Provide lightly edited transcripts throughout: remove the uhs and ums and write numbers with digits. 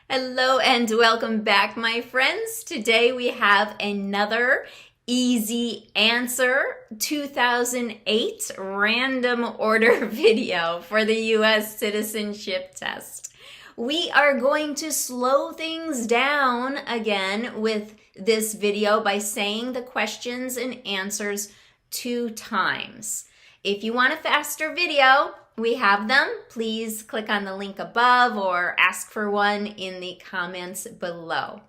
Hello and welcome back, my friends. Today we have another easy answer 2008 random order video for the U.S. citizenship test. We are going to slow things down again with this video by saying the questions and answers 2 times. If you want a faster video, we have them. Please click on the link above or ask for one in the comments below.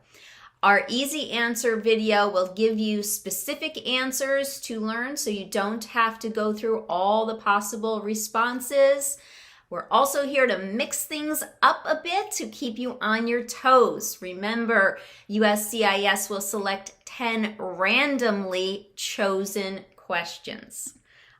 Our easy answer video will give you specific answers to learn so you don't have to go through all the possible responses. We're also here to mix things up a bit to keep you on your toes. Remember, USCIS will select 10 randomly chosen questions.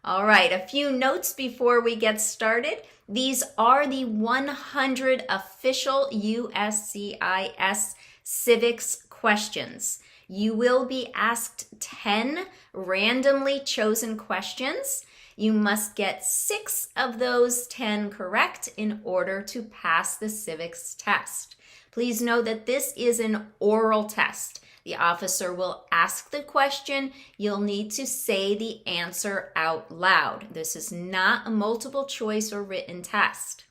All right, a few notes before we get started. These are the 100 official USCIS Civics questions. You will be asked 10 randomly chosen questions. You must get 6 of those 10 correct in order to pass the civics test. Please know that this is an oral test. The officer will ask the question. You'll need to say the answer out loud. This is not a multiple choice or written test.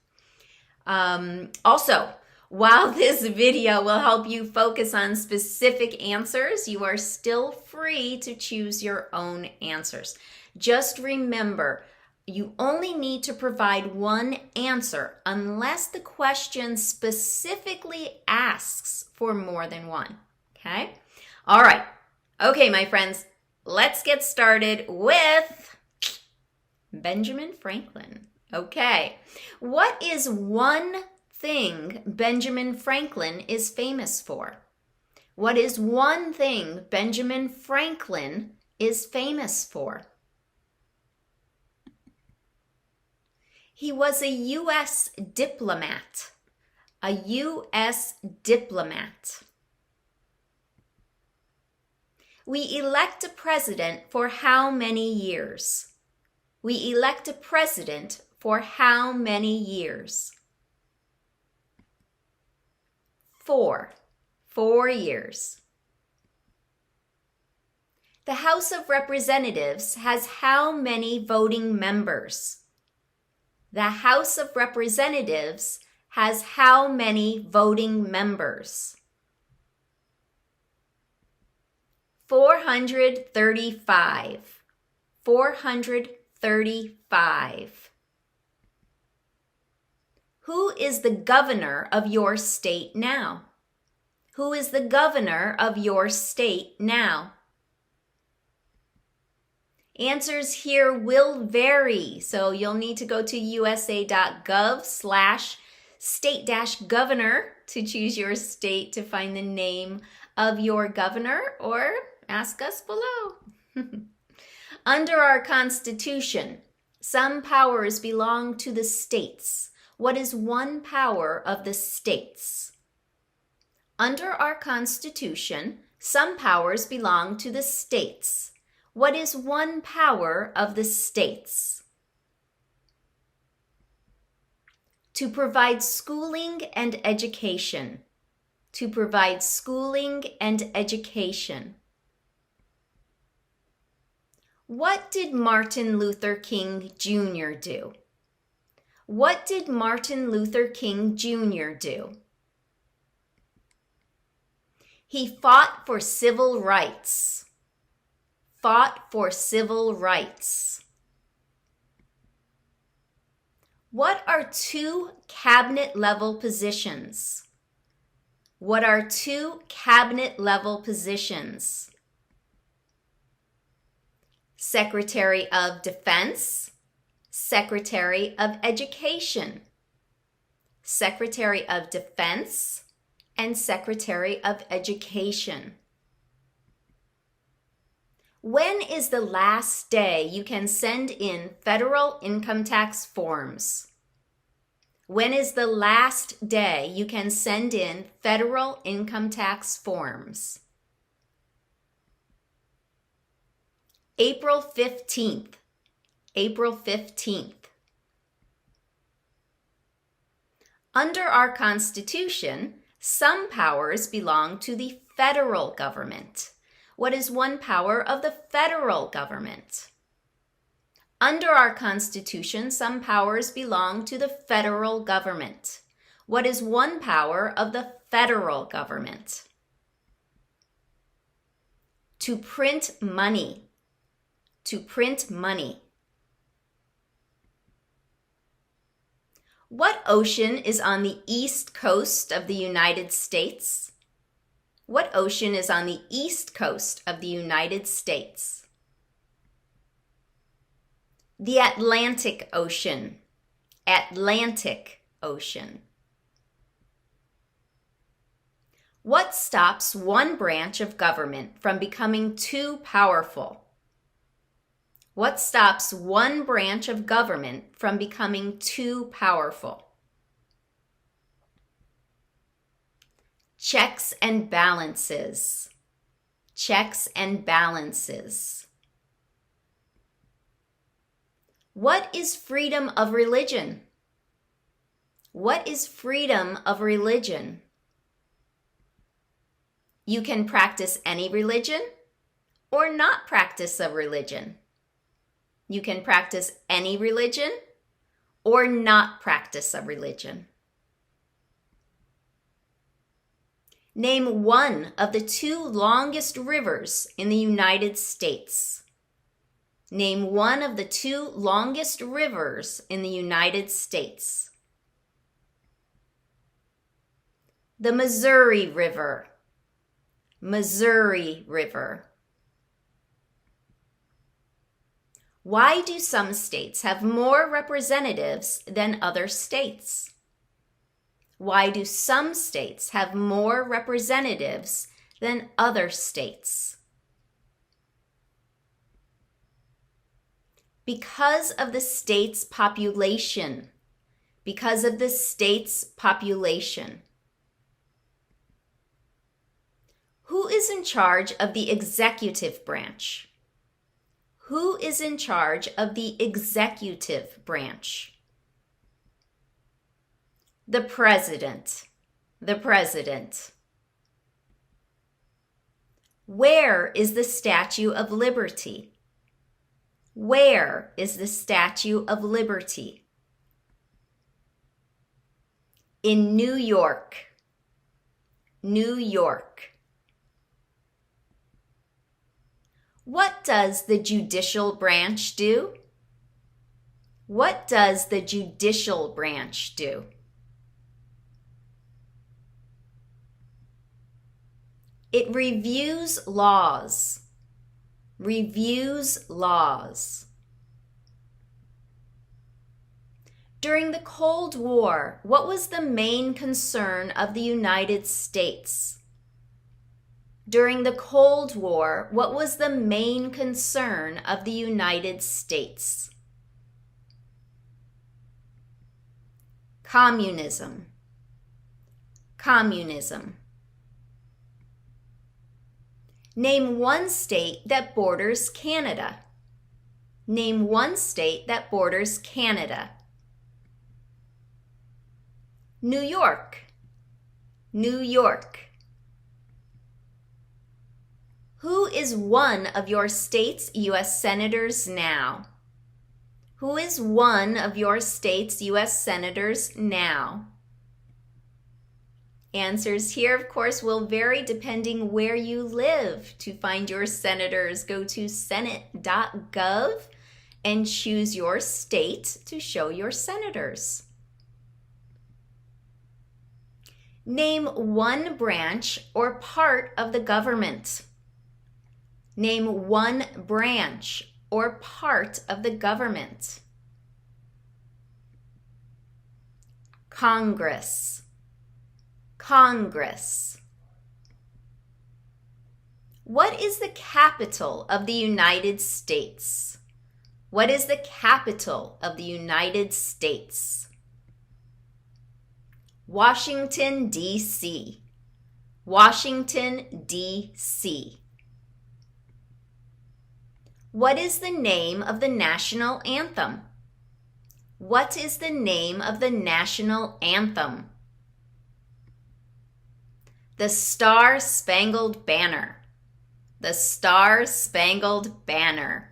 Also, while this video will help you focus on specific answers, you are still free to choose your own answers. Just remember, you only need to provide one answer unless the question specifically asks for more than one. Okay? All right. Okay, my friends, let's get started with Benjamin Franklin. Okay. What is one thing Benjamin Franklin is famous for? What is one thing Benjamin Franklin is famous for? He was a U.S. diplomat. A U.S. diplomat. We elect a president for how many years? We elect a president for how many years? 4. 4 years. The House of Representatives has how many voting members? The House of Representatives has how many voting members? 435. 435. Who is the governor of your state now? Who is the governor of your state now? Answers here will vary, so you'll need to go to usa.gov/state-governor to choose your state to find the name of your governor, or ask us below. Under our Constitution, some powers belong to the states. What is one power of the states? Under our Constitution, some powers belong to the states. What is one power of the states? To provide schooling and education. To provide schooling and education. What did Martin Luther King Jr. do? What did Martin Luther King Jr. do? He fought for civil rights. Fought for civil rights. What are 2 cabinet-level positions? What are 2 cabinet-level positions? Secretary of Defense, Secretary of Education. Secretary of Defense and Secretary of Education. When is the last day you can send in federal income tax forms? When is the last day you can send in federal income tax forms? April 15th. April 15th. Under our Constitution, Some powers belong to the federal government. What is one power of the federal government? Under our Constitution, some powers belong to the federal government. What is one power of the federal government? To print money. To print money. What ocean is on the east coast of the United States? What ocean is on the east coast of the United States? The Atlantic Ocean. Atlantic Ocean. What stops one branch of government from becoming too powerful? What stops one branch of government from becoming too powerful? Checks and balances. Checks and balances. What is freedom of religion? What is freedom of religion? You can practice any religion or not practice a religion. You can practice any religion or not practice a religion. Name one of the two longest rivers in the United States. Name one of the two longest rivers in the United States. The Missouri River. Missouri River. Why do some states have more representatives than other states? Why do some states have more representatives than other states? Because of the state's population. Because of the state's population. Who is in charge of the executive branch? Who is in charge of the executive branch? The president. The president. Where is the Statue of Liberty? Where is the Statue of Liberty? In New York. New York. What does the judicial branch do? What does the judicial branch do? It reviews laws. Reviews laws. During the Cold War, what was the main concern of the United States? During the Cold War, what was the main concern of the United States? Communism. Communism. Name one state that borders Canada. Name one state that borders Canada. New York. New York. Who is one of your state's U.S. senators now? Who is one of your state's U.S. senators now? Answers here, of course, will vary depending where you live. To find your senators, go to senate.gov and choose your state to show your senators. Name one branch or part of the government. Name one branch or part of the government. Congress. Congress. What is the capital of the United States? What is the capital of the United States? Washington, D.C. Washington, D.C. What is the name of the national anthem? What is the name of the national anthem? What is the name of the national anthem? The Star-Spangled Banner. The Star-Spangled Banner.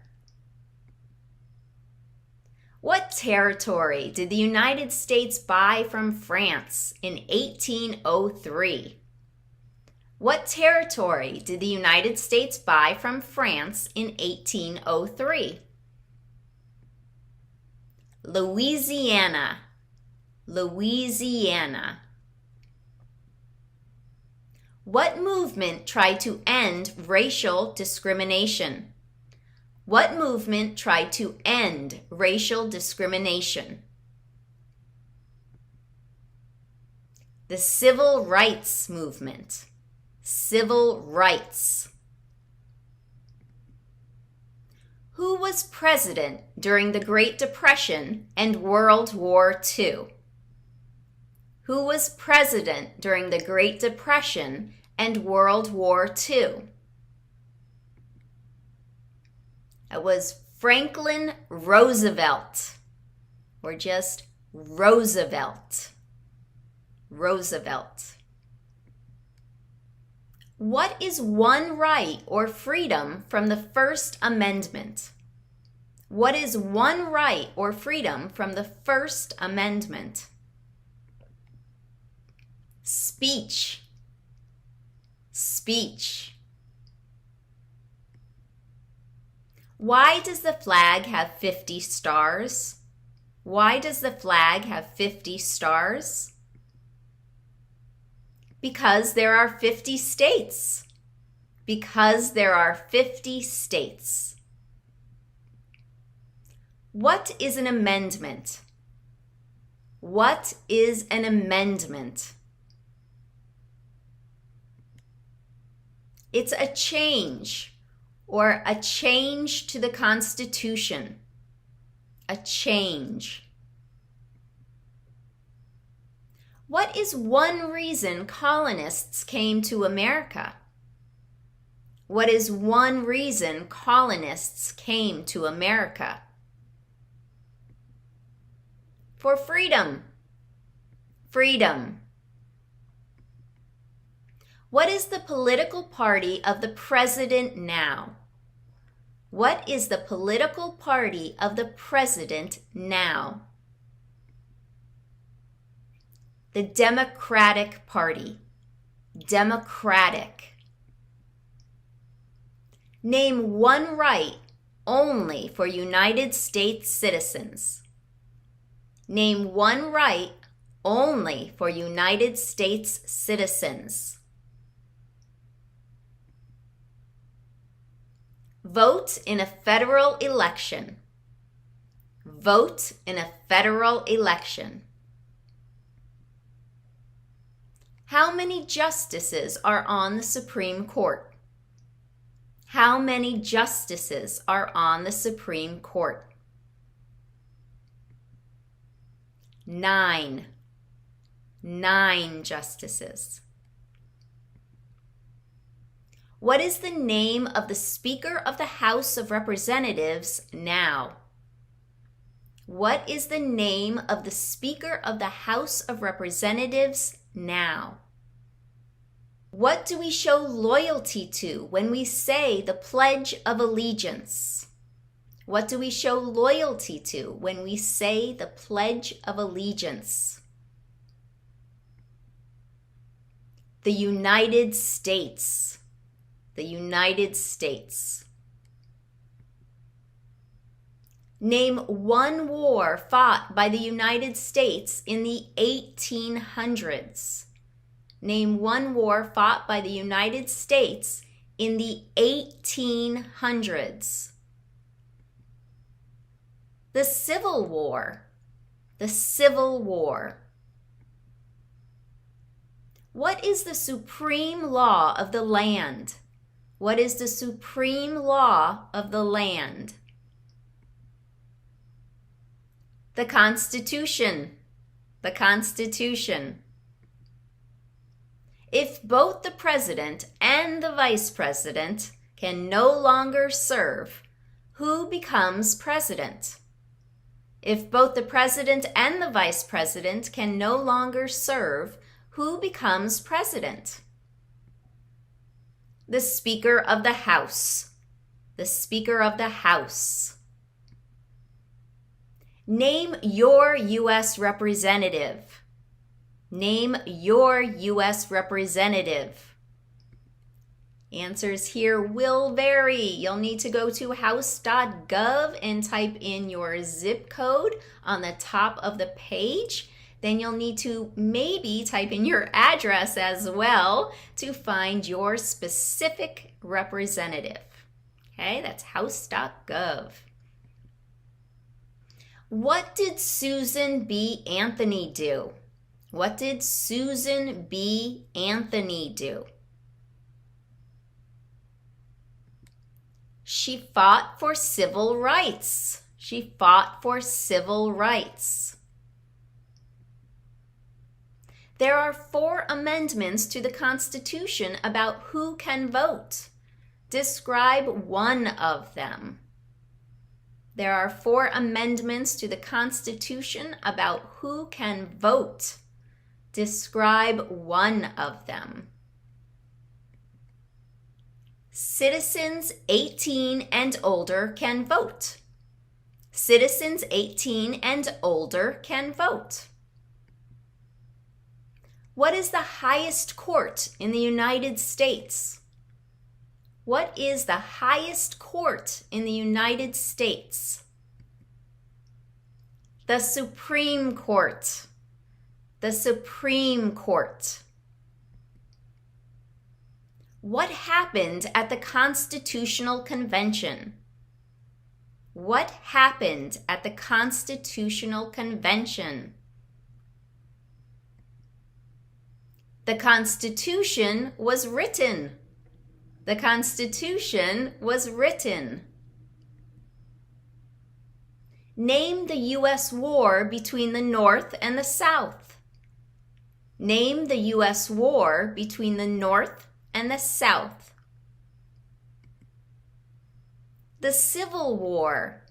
What territory did the United States buy from France in 1803? What territory did the United States buy from France in 1803? Louisiana. Louisiana. What movement tried to end racial discrimination? What movement tried to end racial discrimination? The Civil Rights Movement. Civil rights. Who was president during the Great Depression and World War II? Who was president during the Great Depression and World War II? It was Franklin Roosevelt, or just Roosevelt. Roosevelt. What is one right or freedom from the First Amendment? What is one right or freedom from the First Amendment? Speech. Speech. Why does the flag have 50 stars? Why does the flag have 50 stars? Because there are 50 states. Because there are 50 states. What is an amendment? What is an amendment? It's a change, or a change to the Constitution. A change. What is one reason colonists came to America? What is one reason colonists came to America? For freedom. Freedom. What is the political party of the president now? What is the political party of the president now? The Democratic Party. Democratic. Name one right only for United States citizens. Name one right only for United States citizens. Vote in a federal election. Vote in a federal election. How many justices are on the Supreme Court? How many justices are on the Supreme Court? 9. 9 justices. What is the name of the Speaker of the House of Representatives now? What is the name of the Speaker of the House of Representatives now? What do we show loyalty to when we say the Pledge of Allegiance? What do we show loyalty to when we say the Pledge of Allegiance? The United States. The United States. Name one war fought by the United States in the 1800s. Name one war fought by the United States in the 1800s. The Civil War. The Civil War. What is the supreme law of the land? What is the supreme law of the land? The Constitution. The Constitution. If both the president and the vice president can no longer serve, who becomes president? If both the president and the vice president can no longer serve, who becomes president? The Speaker of the House. The Speaker of the House. Name your U.S. representative. Name your U.S. representative. Answers here will vary. You'll need to go to house.gov and type in your zip code on the top of the page. Then you'll need to maybe type in your address as well to find your specific representative. Okay, that's house.gov. What did Susan B. Anthony do? What did Susan B. Anthony do? She fought for civil rights. She fought for civil rights. There are 4 amendments to the Constitution about who can vote. Describe one of them. There are 4 amendments to the Constitution about who can vote. Describe one of them. Citizens 18 and older can vote. Citizens 18 and older can vote. What is the highest court in the United States? What is the highest court in the United States? The Supreme Court. The Supreme Court. What happened at the Constitutional Convention? What happened at the Constitutional Convention? The Constitution was written. The Constitution was written. Name the U.S. war between the North and the South. Name the U.S. war between the North and the South. The Civil War.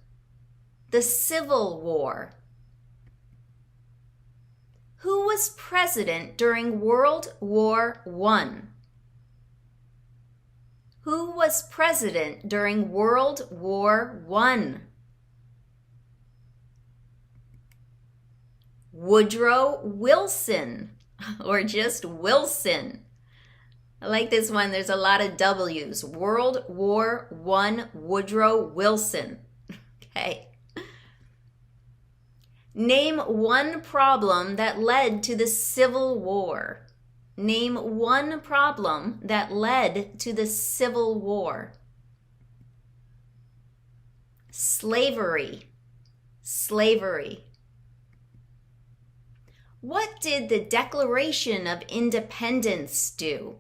The Civil War. Who was president during World War I? Who was president during World War I? Woodrow Wilson, or just Wilson. I like this one. There's a lot of W's. World War I, Woodrow Wilson. Okay. Name one problem that led to the Civil War. Name one problem that led to the Civil War. Slavery. Slavery. What did the Declaration of Independence do?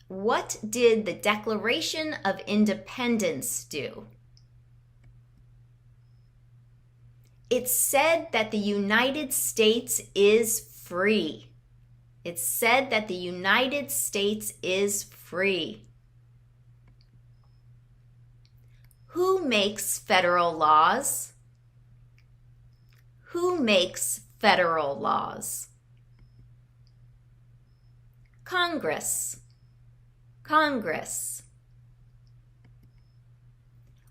What did the Declaration of Independence do? It said that the United States is free. It said that the United States is free. Who makes federal laws? Who makes federal laws? Congress. Congress.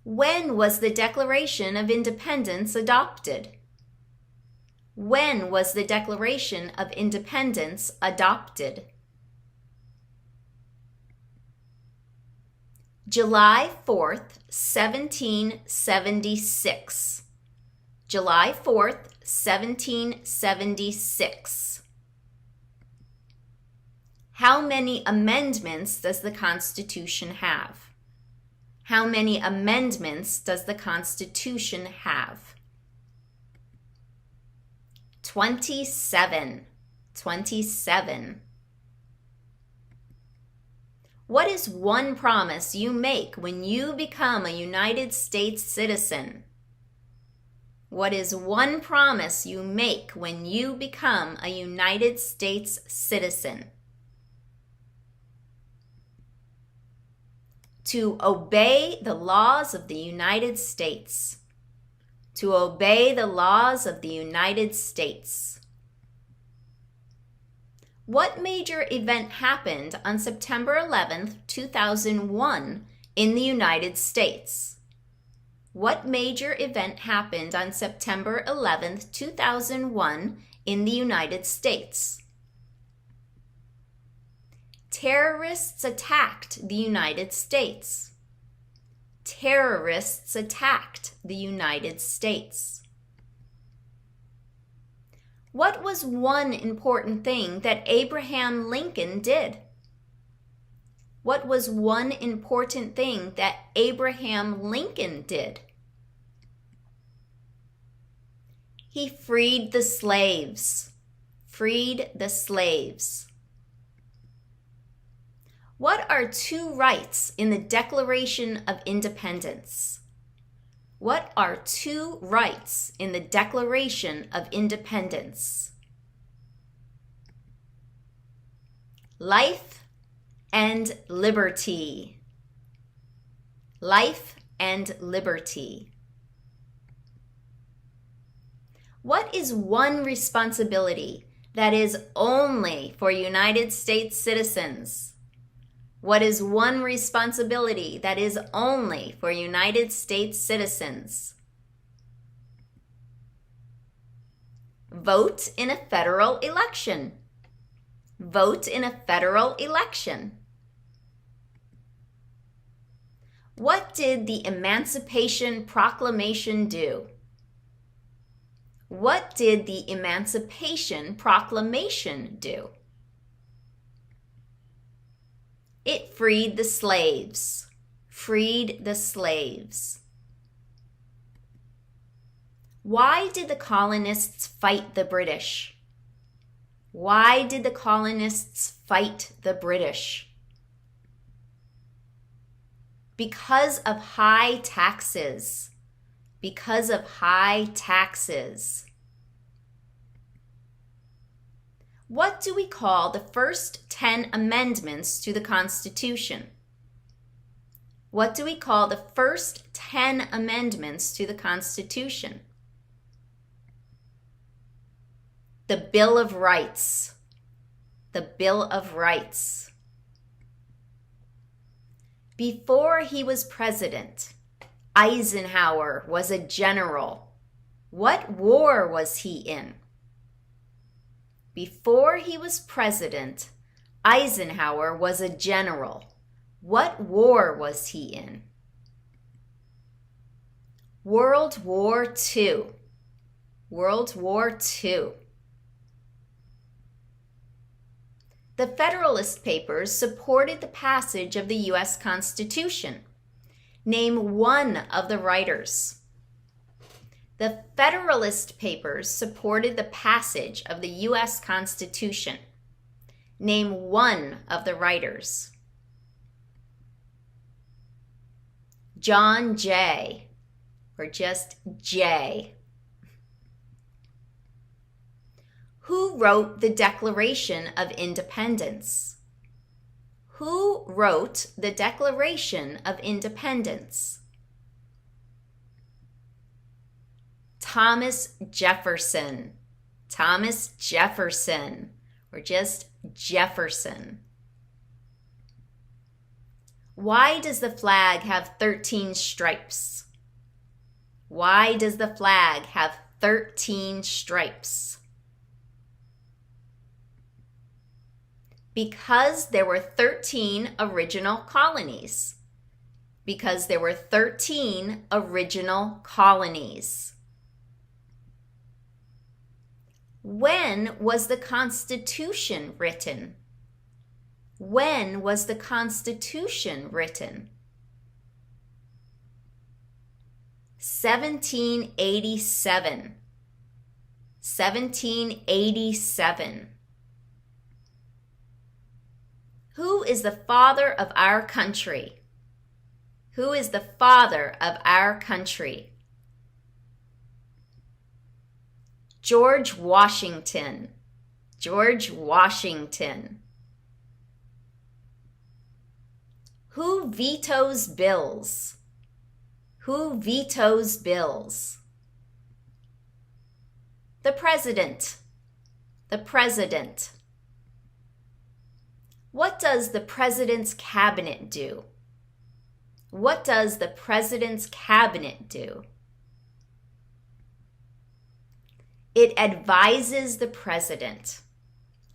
When was the Declaration of Independence adopted? When was the Declaration of Independence adopted? July 4th, 1776. July 4th, 1776. How many amendments does the Constitution have? How many amendments does the Constitution have? 27. 27. What is one promise you make when you become a United States citizen? What is one promise you make when you become a United States citizen? To obey the laws of the United States. To obey the laws of the United States. What major event happened on September 11th, 2001 in the United States? What major event happened on September 11th, 2001 in the United States? Terrorists attacked the United States. Terrorists attacked the United States. What was one important thing that Abraham Lincoln did? What was one important thing that Abraham Lincoln did? He freed the slaves. Freed the slaves. What are two rights in the Declaration of Independence? What are two rights in the Declaration of Independence? Life and liberty. Life and liberty. What is one responsibility that is only for United States citizens? What is one responsibility that is only for United States citizens? Vote in a federal election. Vote in a federal election. What did the Emancipation Proclamation do? What did the Emancipation Proclamation do? It freed the slaves. Freed the slaves. Why did the colonists fight the British? Why did the colonists fight the British? Because of high taxes. Because of high taxes. What do we call the first 10 amendments to the Constitution? What do we call the first 10 amendments to the Constitution? The Bill of Rights. The Bill of Rights. Before he was president, Eisenhower was a general. What war was he in? Before he was president, Eisenhower was a general. What war was he in? World War II. World War II. The Federalist Papers supported the passage of the U.S. Constitution. Name one of the writers. The Federalist Papers supported the passage of the U.S. Constitution. Name one of the writers. John Jay, or just Jay. Who wrote the Declaration of Independence? Who wrote the Declaration of Independence? Thomas Jefferson. Thomas Jefferson, or just Jefferson. Why does the flag have 13 stripes? Why does the flag have 13 stripes? Because there were 13 original colonies. Because there were 13 original colonies. When was the Constitution written? When was the Constitution written? 1787. 1787. Who is the father of our country? Who is the father of our country? George Washington. George Washington. Who vetoes bills? Who vetoes bills? The president. The president. What does the President's Cabinet do? What does the President's Cabinet do? It advises the President.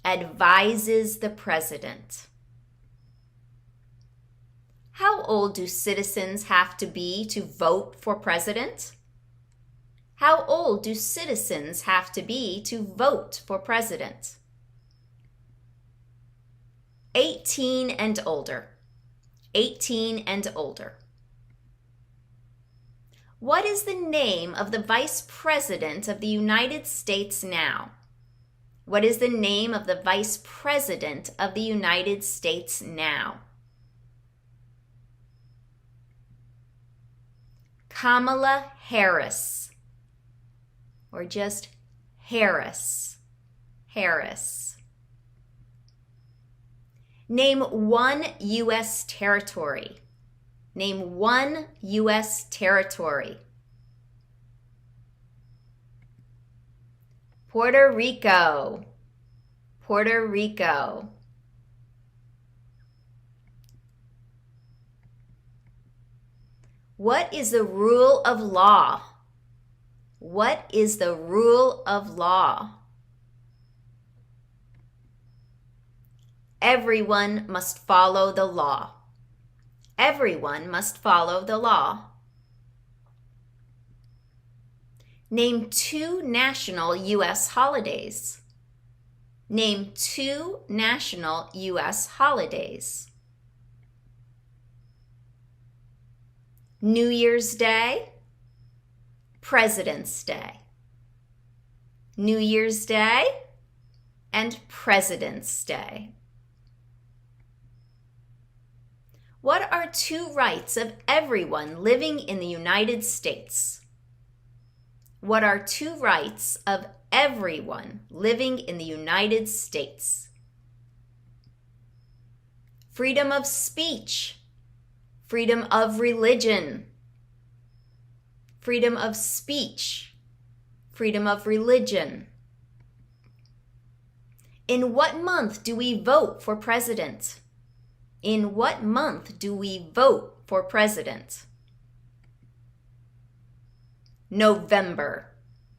Advises the President. How old do citizens have to be to vote for president? How old do citizens have to be to vote for president? 18 and older. 18 and older. What is the name of the Vice President of the United States now? What is the name of the Vice President of the United States now? Kamala Harris, or just Harris. Harris. Name one U.S. territory. Name one U.S. territory. Puerto Rico. Puerto Rico. What is the rule of law? What is the rule of law? Everyone must follow the law. Everyone must follow the law. Name two national U.S. holidays. Name two national U.S. holidays. New Year's Day, President's Day. New Year's Day and President's Day. What are two rights of everyone living in the United States? What are two rights of everyone living in the United States? Freedom of speech. Freedom of religion. Freedom of speech. Freedom of religion. In what month do we vote for president? In what month do we vote for president? November.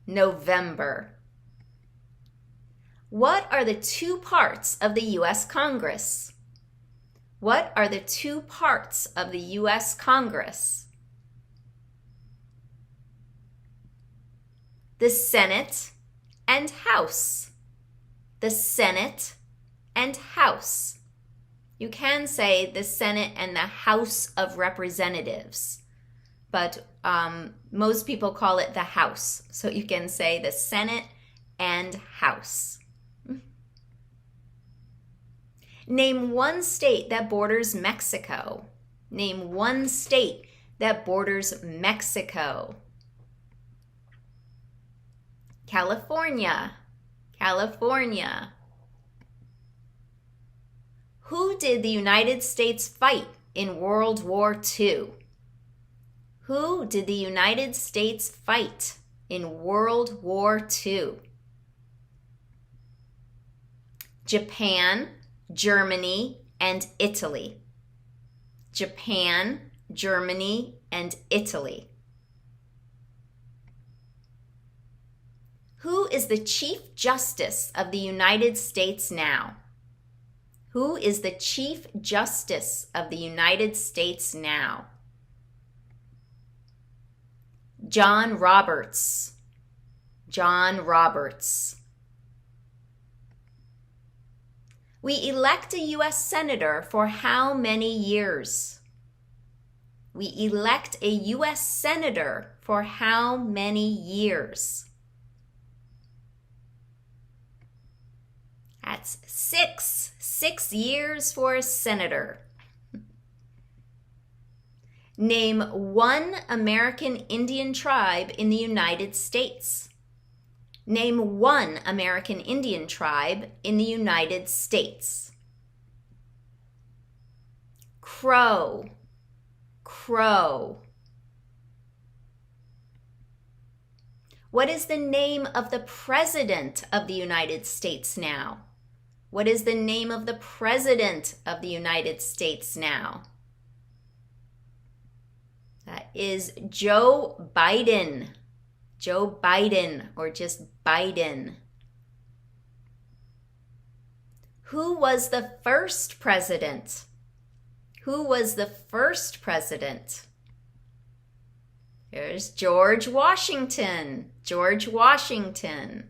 November. What are the two parts of the U.S. Congress? What are the two parts of the U.S. Congress? The Senate and House. The Senate and House. You can say the Senate and the House of Representatives, but most people call it the House. So you can say the Senate and House. Name one state that borders Mexico. Name one state that borders Mexico. California. California. Who did the United States fight in World War II? Who did the United States fight in World War II? Japan, Germany, and Italy. Japan, Germany, and Italy. Who is the Chief Justice of the United States now? Who is the Chief Justice of the United States now? John Roberts. John Roberts. We elect a U.S. Senator for how many years? We elect a U.S. Senator for how many years? That's 6. 6 years for a senator. Name one American Indian tribe in the United States. Name one American Indian tribe in the United States. Crow. Crow. What is the name of the President of the United States now? What is the name of the President of the United States now? That is Joe Biden. Joe Biden, or just Biden. Who was the first president? Who was the first president? Here's George Washington. George Washington.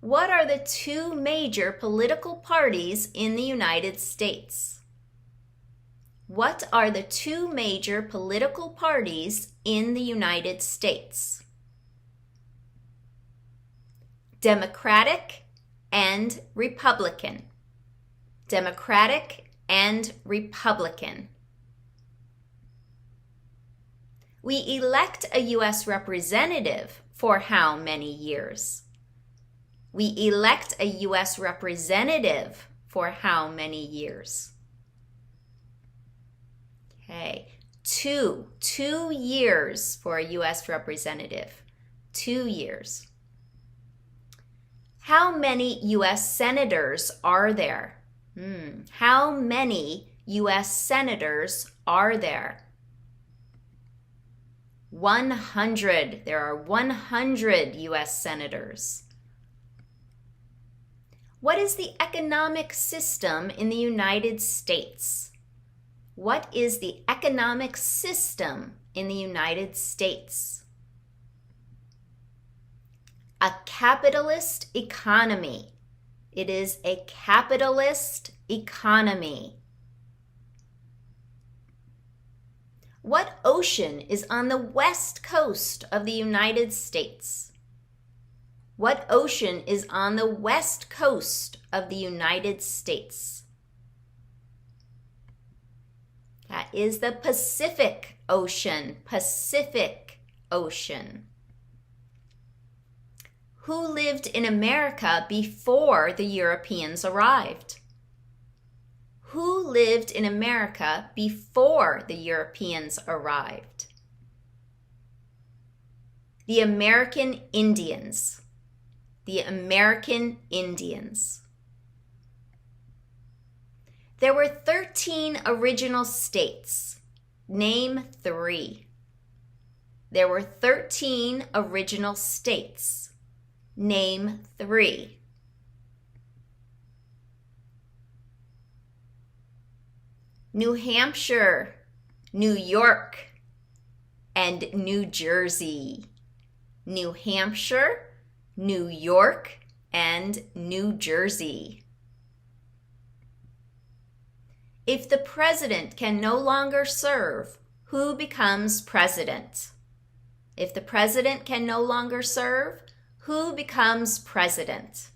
What are the two major political parties in the United States? What are the two major political parties in the United States? Democratic and Republican. Democratic and Republican. We elect a U.S. representative for how many years? We elect a U.S. representative for how many years? Okay, 2 years for a U.S. representative. 2 years. How many U.S. senators are there? How many U.S. senators are there? 100. There are 100 U.S. senators. What is the economic system in the United States? What is the economic system in the United States? A capitalist economy. It is a capitalist economy. What ocean is on the west coast of the United States? What ocean is on the west coast of the United States? That is the Pacific Ocean. Pacific Ocean. Who lived in America before the Europeans arrived? Who lived in America before the Europeans arrived? The American Indians. The American Indians. There were 13 original states. Name 3. There were 13 original states. Name 3. New Hampshire, New York, and New Jersey. New Hampshire, New York, and New Jersey. If the president can no longer serve, who becomes president? If the president can no longer serve, who becomes president?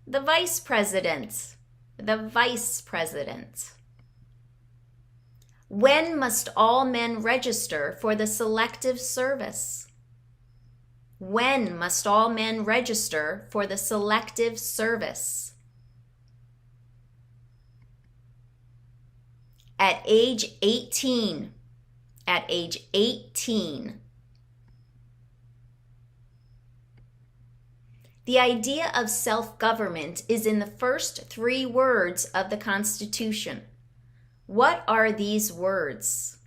The vice president. The vice president. When must all men register for the selective service? When must all men register for the selective service? At age 18. At age 18. The idea of self-government is in the first 3 words of the Constitution. What are these words?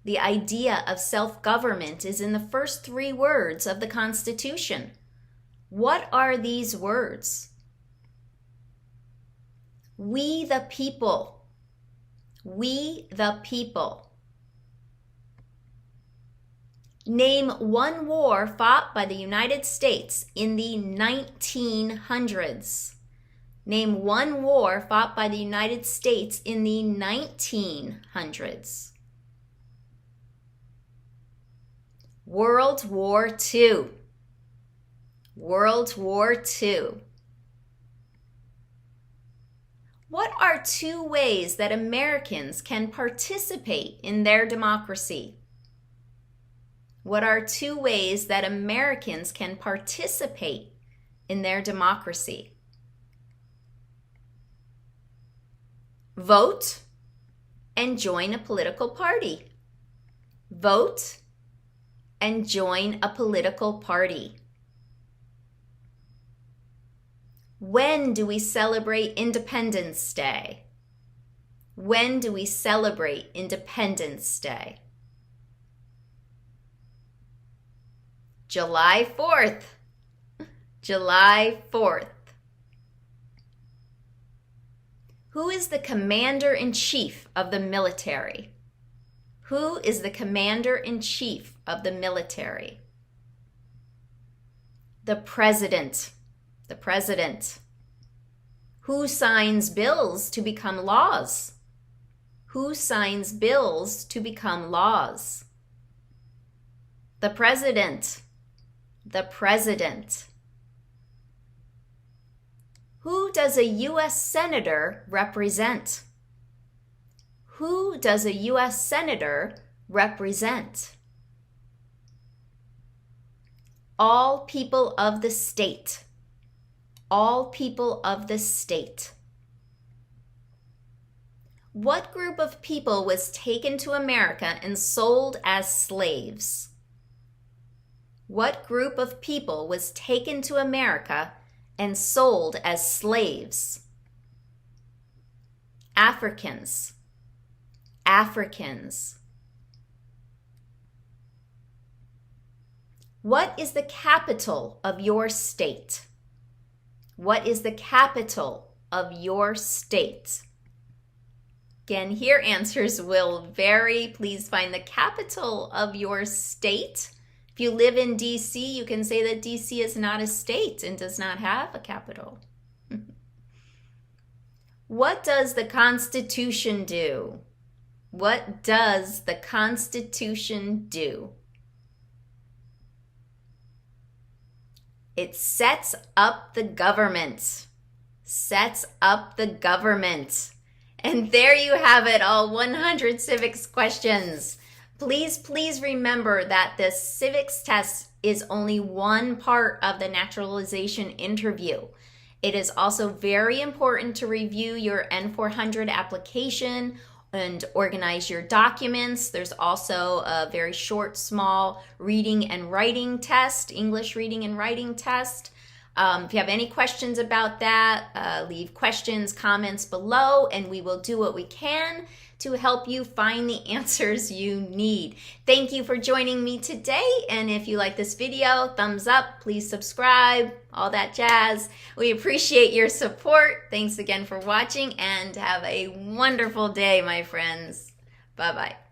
The idea of self-government is in the first 3 words of the Constitution. What are these words? We the people. We the people. Name one war fought by the United States in the 1900s. Name one war fought by the United States in the 1900s. World War II. World War II. What are 2 ways that Americans can participate in their democracy? What are 2 ways that Americans can participate in their democracy? Vote and join a political party. Vote and join a political party. When do we celebrate Independence Day? When do we celebrate Independence Day? July 4th. July 4th. Who is the commander-in-chief of the military? Who is the commander-in-chief of the military? The president. The president. Who signs bills to become laws? Who signs bills to become laws? The president. The president. Who does a U.S. Senator represent? Who does a U.S. Senator represent? All people of the state. All people of the state. What group of people was taken to America and sold as slaves? What group of people was taken to America and sold as slaves? Africans. Africans. What is the capital of your state? What is the capital of your state? Again, here answers will vary. Please find the capital of your state. If you live in D.C., you can say that D.C. is not a state and does not have a capital. What does the Constitution do? What does the Constitution do? It sets up the government. Sets up the government. And there you have it, all 100 civics questions. Please remember that the civics test is only one part of the naturalization interview. It is also very important to review your N400 application and organize your documents. There's also a very short, small reading and writing test, English reading and writing test. If you have any questions about that, leave questions, comments below, and we will do what we can to help you find the answers you need. Thank you for joining me today, and if you like this video, thumbs up, please subscribe, all that jazz. We appreciate your support. Thanks again for watching, and have a wonderful day, my friends. Bye-bye.